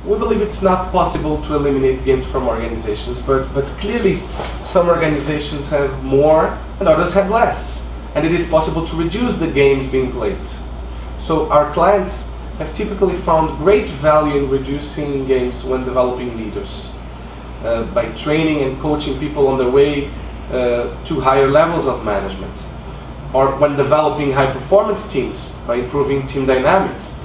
we believe it's not possible to eliminate games from organizations, but clearly some organizations have more and others have less. And it is possible to reduce the games being played. So our clients have typically found great value in reducing games when developing leaders, by training and coaching people on their way to higher levels of management, or when developing high-performance teams by improving team dynamics,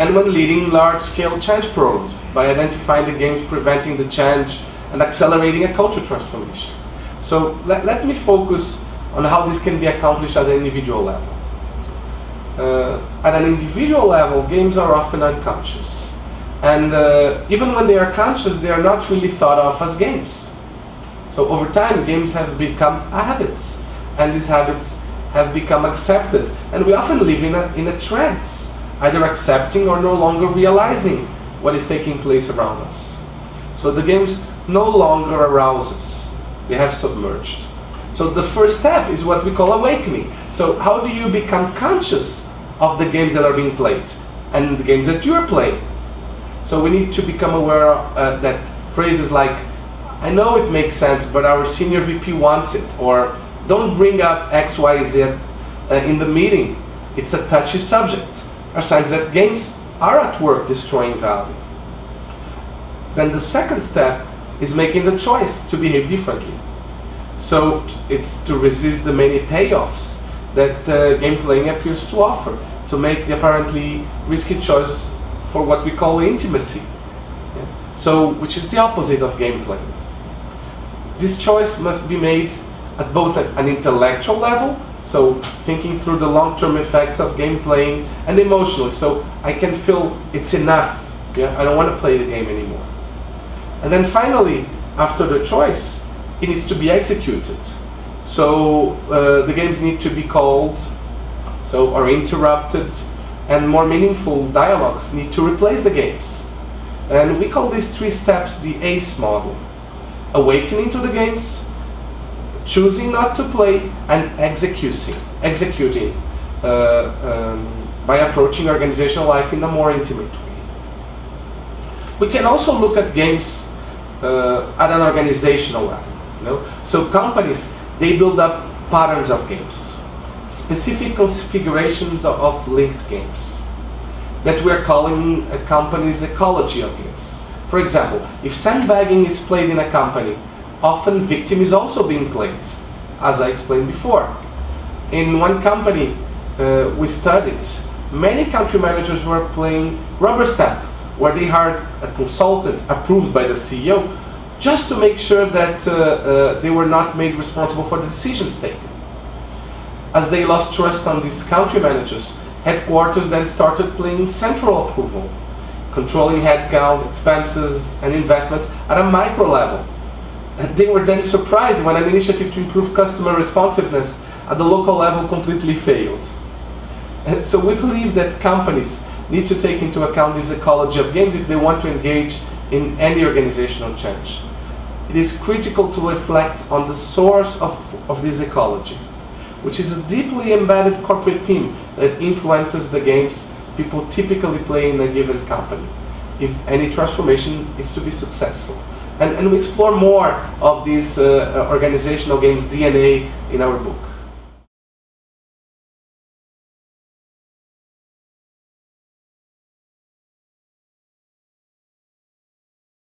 and when leading large-scale change programs by identifying the games preventing the change and accelerating a culture transformation. So let me focus on how this can be accomplished at an individual level. At an individual level, games are often unconscious. And even when they are conscious, they are not really thought of as games. So over time, games have become habits, and these habits have become accepted. And we often live in a trance, either accepting or no longer realizing what is taking place around us. So the games no longer arouse us. They have submerged. So the first step is what we call awakening. So how do you become conscious of the games that are being played and the games that you're playing? So we need to become aware of, that phrases like, I know it makes sense, but our senior VP wants it, or don't bring up X, Y, Z in the meeting. It's a touchy subject, are signs that games are at work destroying value. Then the second step is making the choice to behave differently. So it's to resist the many payoffs that game playing appears to offer, to make the apparently risky choice for what we call intimacy, so which is the opposite of game playing. This choice must be made at both an intellectual level, so thinking through the long-term effects of game playing, and emotionally, so I can feel it's enough, I don't want to play the game anymore. And then finally, after the choice, it needs to be executed. So the games need to be called, or interrupted, and more meaningful dialogues need to replace the games. And we call these three steps the ACE model: awakening to the games, choosing not to play, and executing by approaching organizational life in a more intimate way. We can also look at games at an organizational level. So companies, they build up patterns of games, specific configurations of linked games that we're calling a company's ecology of games. For example, if sandbagging is played in a company, often victim is also being played, as I explained before. In one company we studied, many country managers were playing rubber stamp, where they hired a consultant approved by the CEO just to make sure that they were not made responsible for the decisions taken. As they lost trust on these country managers, headquarters then started playing central approval, controlling headcount, expenses, and investments at a micro level. They were then surprised when an initiative to improve customer responsiveness at the local level completely failed. So we believe that companies need to take into account this ecology of games if they want to engage in any organizational change. It is critical to reflect on the source of this ecology, which is a deeply embedded corporate theme that influences the games people typically play in a given company, if any transformation is to be successful. And we explore more of these organizational games DNA in our book.